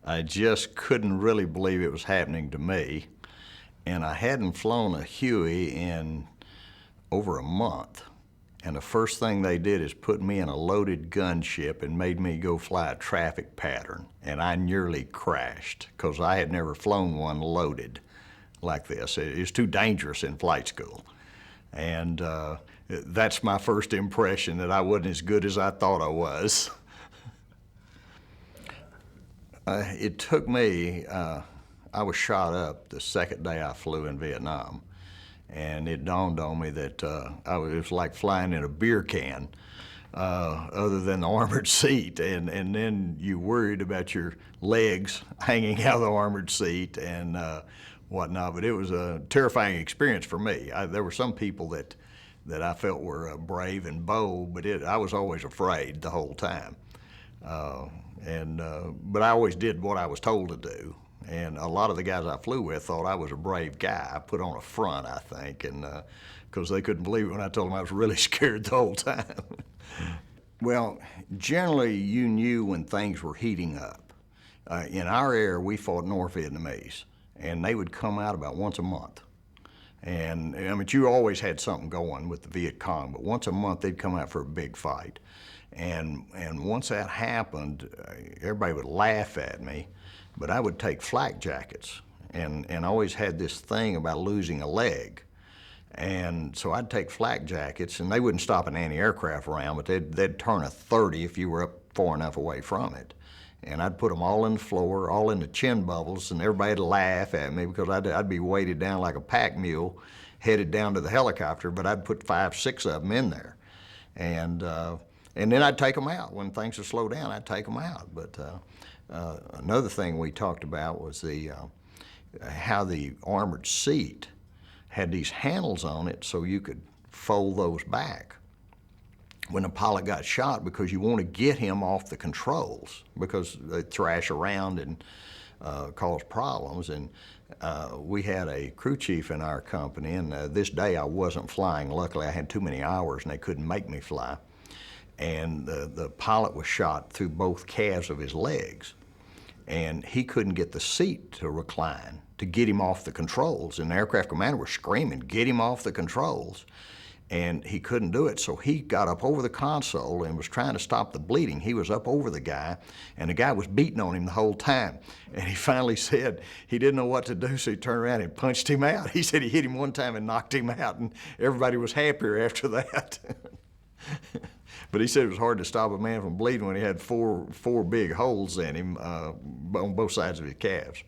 I just couldn't really believe it was happening to me. And I hadn't flown a Huey in over a month. And the first thing they did is put me in a loaded gunship and made me go fly a traffic pattern. And I nearly crashed because I had never flown one loaded like this. It's too dangerous in flight school. And that's my first impression, that I wasn't as good as I thought I was. It took me, I was shot up the second day I flew in Vietnam. And it dawned on me that it was like flying in a beer can, other than the armored seat. And then you worried about your legs hanging out of the armored seat and whatnot. But it was a terrifying experience for me. There were some people that I felt were brave and bold, but I was always afraid the whole time. But I always did what I was told to do. And a lot of the guys I flew with thought I was a brave guy. I put on a front, I think, and because they couldn't believe it when I told them I was really scared the whole time. Well, generally you knew when things were heating up. In our area, we fought North Vietnamese, and they would come out about once a month. And I mean, you always had something going with the Viet Cong, but once a month they'd come out for a big fight. And once that happened, everybody would laugh at me. But I would take flak jackets, and I always had this thing about losing a leg. And so I'd take flak jackets, and they wouldn't stop an anti-aircraft round, but they'd turn a 30 if you were up far enough away from it. And I'd put them all in the floor, all in the chin bubbles, and everybody'd laugh at me because I'd be weighted down like a pack mule, headed down to the helicopter, but I'd put 5, 6 of them in there. And then I'd take them out. When things would slow down, I'd take them out. But another thing we talked about was how the armored seat had these handles on it so you could fold those back when a pilot got shot, because you want to get him off the controls because they thrash around and cause problems. And we had a crew chief in our company, and this day I wasn't flying. Luckily, I had too many hours and they couldn't make me fly. And the pilot was shot through both calves of his legs. And he couldn't get the seat to recline to get him off the controls. And the aircraft commander was screaming, "Get him off the controls." And he couldn't do it, so he got up over the console and was trying to stop the bleeding. He was up over the guy, and the guy was beating on him the whole time. And he finally said he didn't know what to do, so he turned around and punched him out. He said he hit him one time and knocked him out, and everybody was happier after that. But he said it was hard to stop a man from bleeding when he had four big holes in him on both sides of his calves.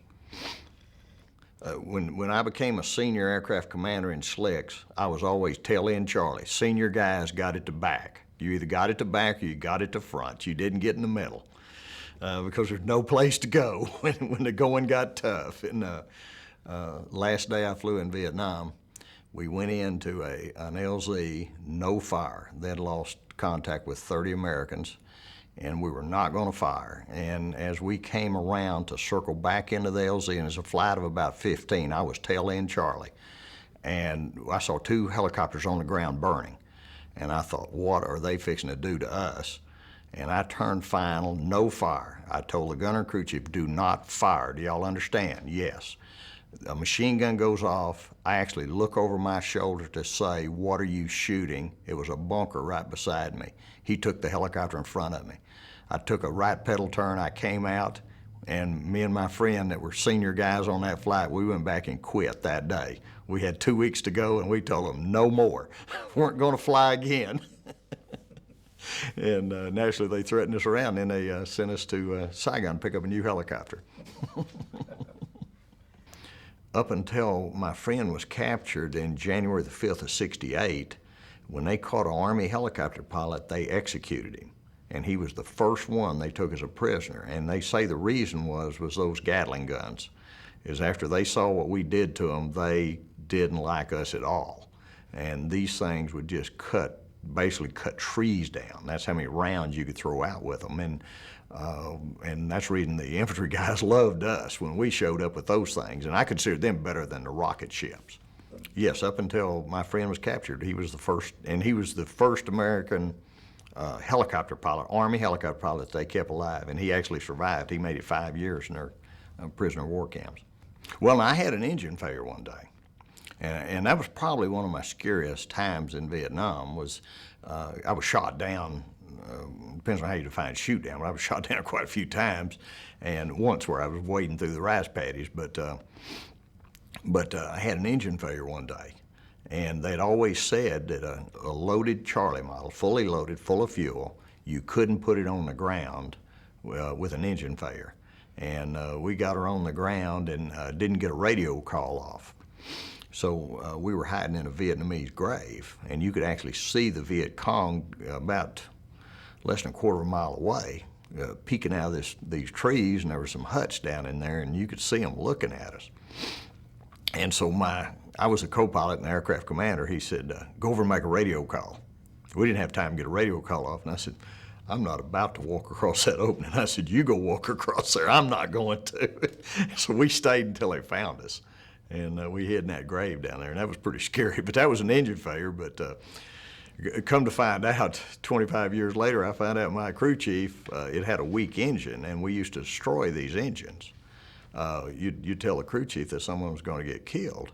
When I became a senior aircraft commander in Slicks, I was always tail end Charlie. Senior guys got it to back. You either got it to back or you got it to front. You didn't get in the middle because there's no place to go when the going got tough. And last day I flew in Vietnam, we went into an LZ, no fire. They'd lost contact with 30 Americans, and we were not going to fire. And as we came around to circle back into the LZ, and it's a flight of about 15, I was tail end Charlie. And I saw 2 helicopters on the ground burning. And I thought, what are they fixing to do to us? And I turned final, no fire. I told the gunner and crew chief, do not fire. Do y'all understand? Yes. A machine gun goes off. I actually look over my shoulder to say, what are you shooting? It was a bunker right beside me. He took the helicopter in front of me. I took a right pedal turn, I came out, and me and my friend that were senior guys on that flight, we went back and quit that day. We had 2 weeks to go, and we told them no more. Weren't going to fly again. And naturally, they threatened us around, and they sent us to Saigon to pick up a new helicopter. Up until my friend was captured in January the 5th of '68, when they caught an Army helicopter pilot, they executed him. And he was the first one they took as a prisoner. And they say the reason was those Gatling guns. Is after they saw what we did to them, they didn't like us at all. And these things would just basically cut trees down. That's how many rounds you could throw out with them. And that's the reason the infantry guys loved us when we showed up with those things. And I considered them better than the rocket ships. Yes, up until my friend was captured, he was the first, and he was the first American helicopter pilot, Army helicopter pilot that they kept alive, and he actually survived. He made it 5 years in their prisoner of war camps. Well, I had an engine failure one day, And that was probably one of my scariest times in Vietnam. Was I was shot down. Depends on how you define shoot down, but I was shot down quite a few times, and once where I was wading through the rice paddies. But I had an engine failure one day, and they'd always said that a loaded Charlie model, fully loaded, full of fuel, you couldn't put it on the ground with an engine failure. And we got her on the ground and didn't get a radio call off. So we were hiding in a Vietnamese grave, and you could actually see the Viet Cong about less than a quarter of a mile away, peeking out of these trees, and there were some huts down in there, and you could see them looking at us. And so I was a co-pilot and the aircraft commander. He said, go over and make a radio call. We didn't have time to get a radio call off, and I said, I'm not about to walk across that opening. I said, you go walk across there. I'm not going to. So we stayed until they found us, and we hid in that grave down there, and that was pretty scary. But that was an engine failure. But come to find out, 25 years later, I found out my crew chief, it had a weak engine, and we used to destroy these engines. You'd tell the crew chief that someone was going to get killed,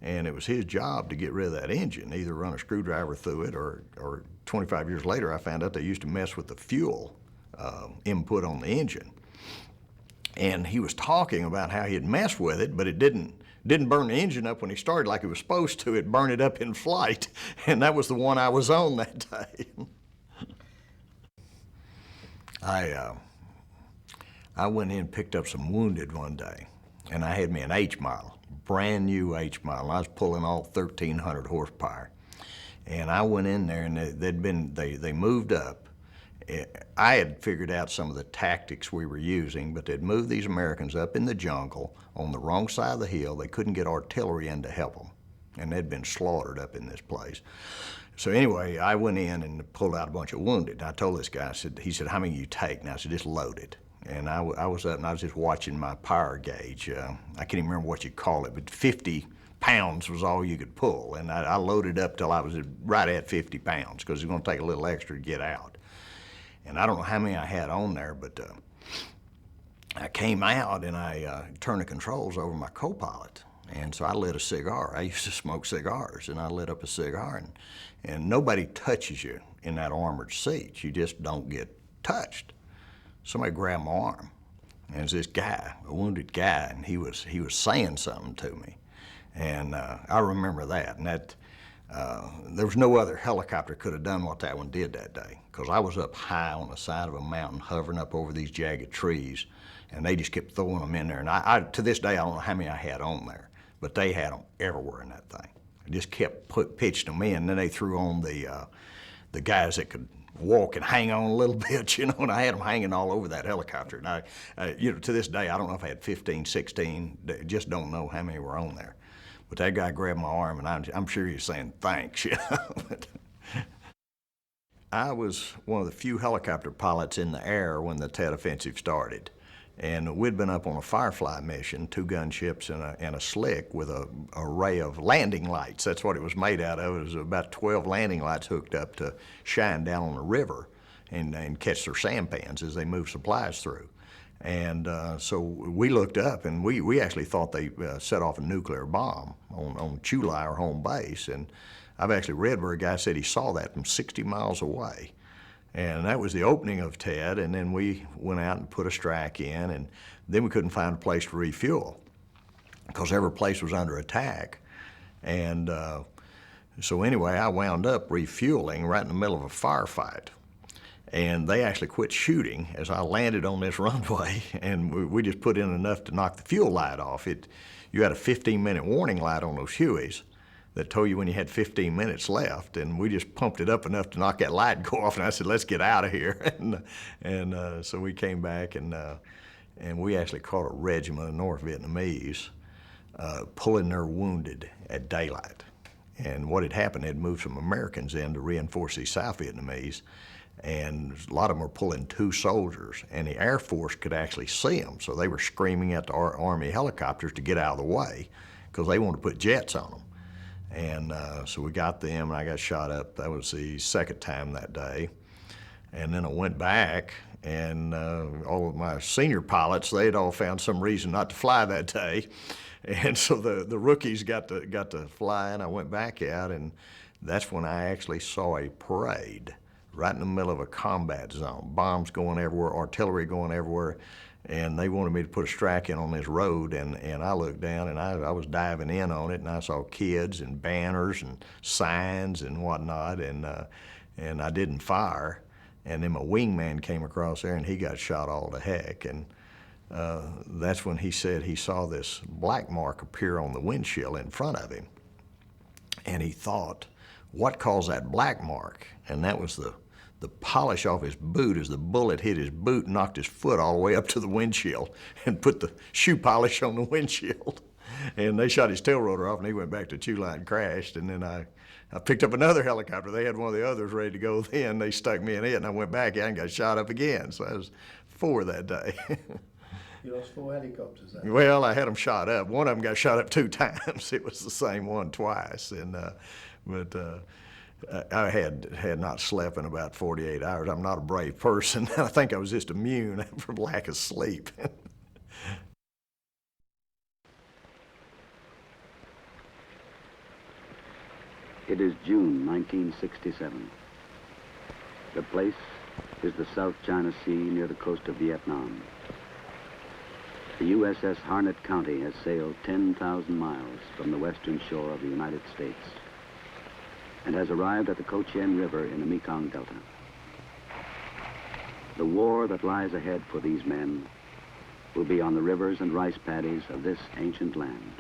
and it was his job to get rid of that engine, either run a screwdriver through it, or 25 years later I found out they used to mess with the fuel input on the engine. And he was talking about how he had messed with it, but it didn't burn the engine up when he started like it was supposed to. It burned it up in flight, and that was the one I was on that day. I went in and picked up some wounded one day, and I had me an H model, brand new H model. I was pulling all 1,300 horsepower. And I went in there, and they moved up. I had figured out some of the tactics we were using, but they'd moved these Americans up in the jungle on the wrong side of the hill. They couldn't get artillery in to help them, and they'd been slaughtered up in this place. So anyway, I went in and pulled out a bunch of wounded. And I told this guy, he said, how many you take? And I said, just loaded. And I was up, and I was just watching my power gauge. I can't even remember what you call it, but 50 pounds was all you could pull. And I loaded up till I was right at 50 pounds, because it was going to take a little extra to get out. And I don't know how many I had on there, but I came out, and I turned the controls over to my co-pilot. And so I lit a cigar. I used to smoke cigars, and I lit up a cigar. And nobody touches you in that armored seat. You just don't get touched. Somebody grabbed my arm, and it was this guy, a wounded guy, and he was saying something to me. And I remember that, and there was no other helicopter could have done what that one did that day, because I was up high on the side of a mountain, hovering up over these jagged trees, and they just kept throwing them in there. And I to this day, I don't know how many I had on there, but they had them everywhere in that thing. They just kept pitching them in, and then they threw on the guys that could walk and hang on a little bit, and I had them hanging all over that helicopter. And to this day, I don't know if I had 15, 16, just don't know how many were on there. But that guy grabbed my arm, and I'm sure he was saying thanks. I was one of the few helicopter pilots in the air when the Tet Offensive started. And we'd been up on a Firefly mission, 2 gunships and a slick with an array of landing lights. That's what it was made out of. It was about 12 landing lights hooked up to shine down on the river and catch their sampans as they moved supplies through. And so we looked up, and we actually thought they set off a nuclear bomb on Chulai, our home base. And I've actually read where a guy said he saw that from 60 miles away. And that was the opening of Ted, and then we went out and put a strike in, and then we couldn't find a place to refuel because every place was under attack. And so anyway, I wound up refueling right in the middle of a firefight. And they actually quit shooting as I landed on this runway, and we just put in enough to knock the fuel light off. You had a 15-minute warning light on those Hueys that told you when you had 15 minutes left, and we just pumped it up enough to knock that light and go off, and I said, let's get out of here. and so we came back, and we actually caught a regiment of North Vietnamese pulling their wounded at daylight. And what had happened, they'd moved some Americans in to reinforce these South Vietnamese, and a lot of them were pulling 2 soldiers, and the Air Force could actually see them, so they were screaming at the Army helicopters to get out of the way because they wanted to put jets on them. And so we got them, and I got shot up. That was the second time that day. And then I went back, And all of my senior pilots, they'd all found some reason not to fly that day. And so the rookies got to fly, and I went back out, and that's when I actually saw a parade right in the middle of a combat zone. Bombs going everywhere, artillery going everywhere, and they wanted me to put a strike in on this road, and I looked down, and I was diving in on it, and I saw kids and banners and signs and whatnot, and I didn't fire. And then my wingman came across there, and he got shot all to heck. And that's when he said he saw this black mark appear on the windshield in front of him. And he thought, what caused that black mark? And that was the polish off his boot as the bullet hit his boot and knocked his foot all the way up to the windshield and put the shoe polish on the windshield. And they shot his tail rotor off, and he went back to Chew Line and crashed. And then I picked up another helicopter. They had one of the others ready to go then. They stuck me in it, and I went back out and got shot up again. So I was 4 that day. You lost 4 helicopters then? Well, I had them shot up. One of them got shot up 2 times. It was the same one twice. And but I had not slept in about 48 hours. I'm not a brave person. I think I was just immune from lack of sleep. It is June 1967. The place is the South China Sea near the coast of Vietnam. The USS Harnett County has sailed 10,000 miles from the western shore of the United States and has arrived at the Ho Chi Minh River in the Mekong Delta. The war that lies ahead for these men will be on the rivers and rice paddies of this ancient land.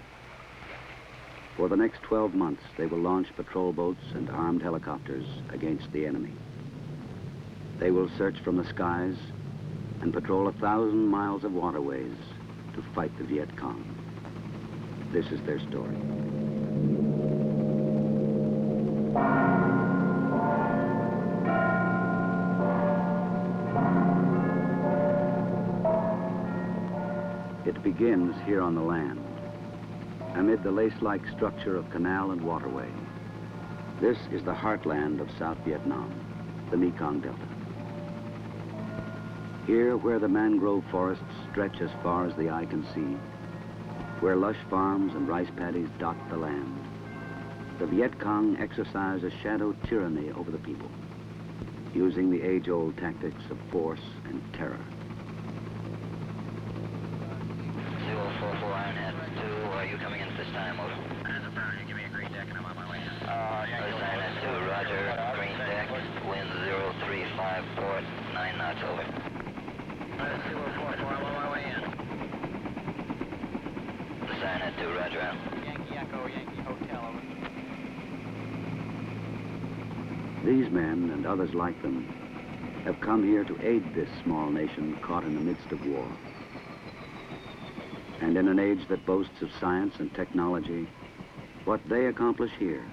For the next 12 months, they will launch patrol boats and armed helicopters against the enemy. They will search from the skies and patrol 1,000 miles of waterways to fight the Viet Cong. This is their story. It begins here on the land, amid the lace-like structure of canal and waterway. This is the heartland of South Vietnam, the Mekong Delta. Here, where the mangrove forests stretch as far as the eye can see, where lush farms and rice paddies dot the land, the Viet Cong exercise a shadow tyranny over the people, using the age-old tactics of force and terror. 044 Ironhead 2, are you coming in at this time, over? As a power, you give me a green deck and I'm on my way in. Ironhead 2, roger, green deck, wind 035, port 9 knots, over. 044, I'm on my way in. Ironhead 2, roger, out. Yankee Echo, Yankee Hotel, over. These men and others like them have come here to aid this small nation caught in the midst of war. And in an age that boasts of science and technology, what they accomplish here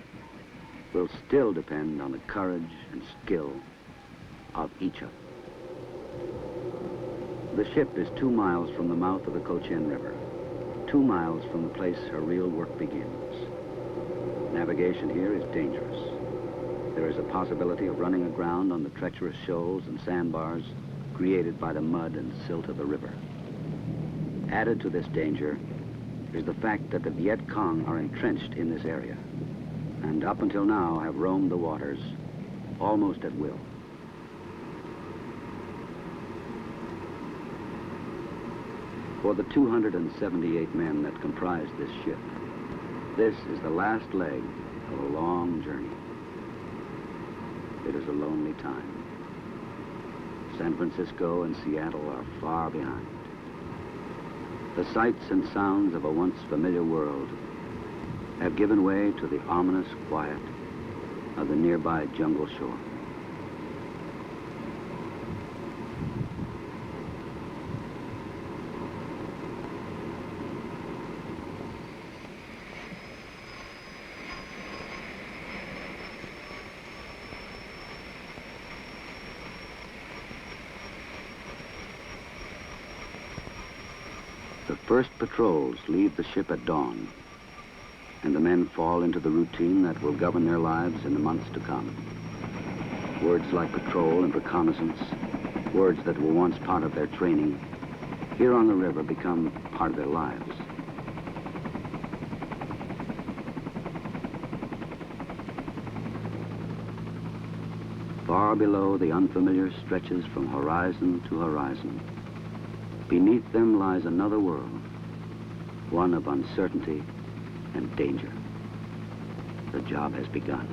will still depend on the courage and skill of each of them. The ship is 2 miles from the mouth of the Ho Chi Minh River, 2 miles from the place her real work begins. Navigation here is dangerous. There is a possibility of running aground on the treacherous shoals and sandbars created by the mud and silt of the river. Added to this danger is the fact that the Viet Cong are entrenched in this area and up until now have roamed the waters almost at will. For the 278 men that comprise this ship, this is the last leg of a long journey. It is a lonely time. San Francisco and Seattle are far behind. The sights and sounds of a once familiar world have given way to the ominous quiet of the nearby jungle shore. The first patrols leave the ship at dawn, and the men fall into the routine that will govern their lives in the months to come. Words like patrol and reconnaissance Words that were once part of their training, here on the river become part of their lives. Far below, the unfamiliar stretches from horizon to horizon. Beneath them lies another world, one of uncertainty and danger. The job has begun.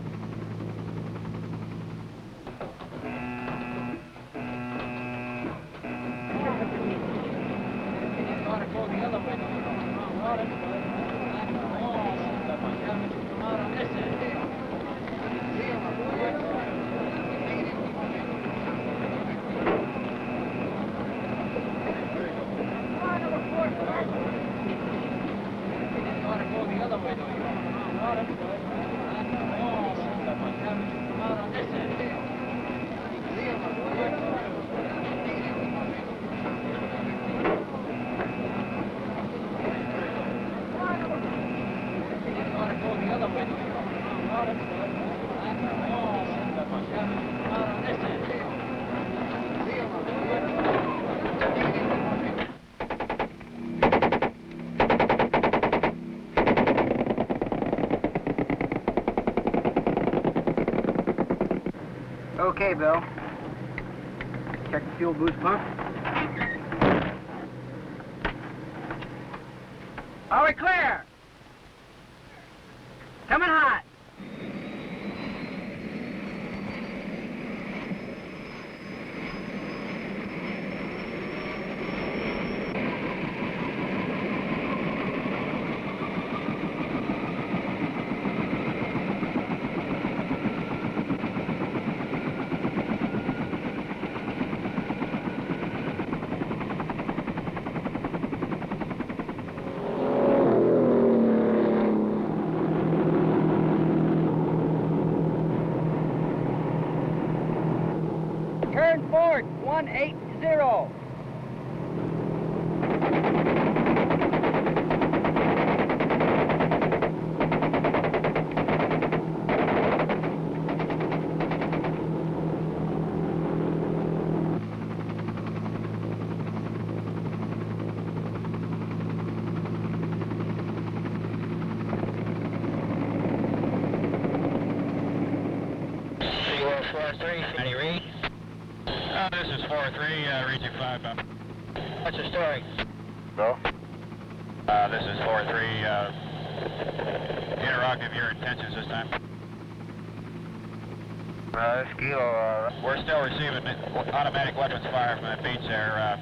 Okay, Bill. Check the fuel boost pump. Are we clear? Coming hot. Turn forward, 180. Any read? This is 4-3, read you 5. What's the story? Bill? This is 4-3, interrogative your intentions this time. This Kilo, We're still receiving automatic weapons fire from the beach there.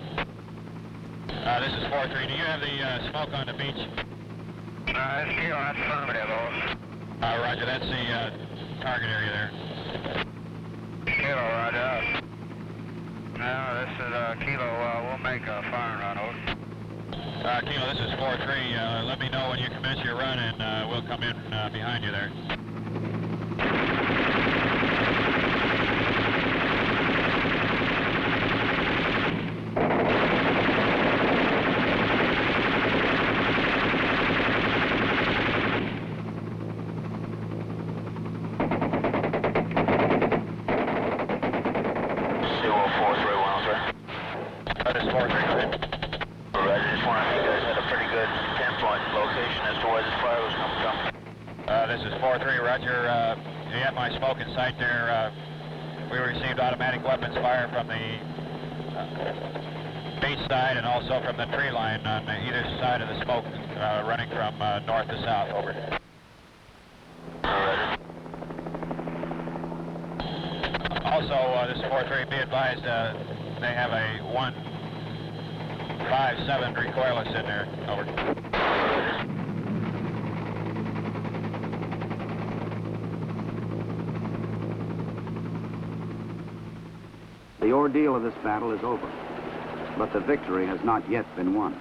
This is 4-3. Do you have the smoke on the beach? This Kilo, that's affirmative, over. Roger, that's the target area there. Kilo, roger. No, this is Kilo, we'll make a firing run, over. Kilo, this is 4-3. Let me know when you commence your run and we'll come in behind you there. This is 4-3, roger. You have my smoke in sight there. We received automatic weapons fire from the beach side and also from the tree line on either side of the smoke running from north to south, over. Also, this is 4-3, be advised, they have a 157 recoilless in there, over. The ordeal of this battle is over, but the victory has not yet been won.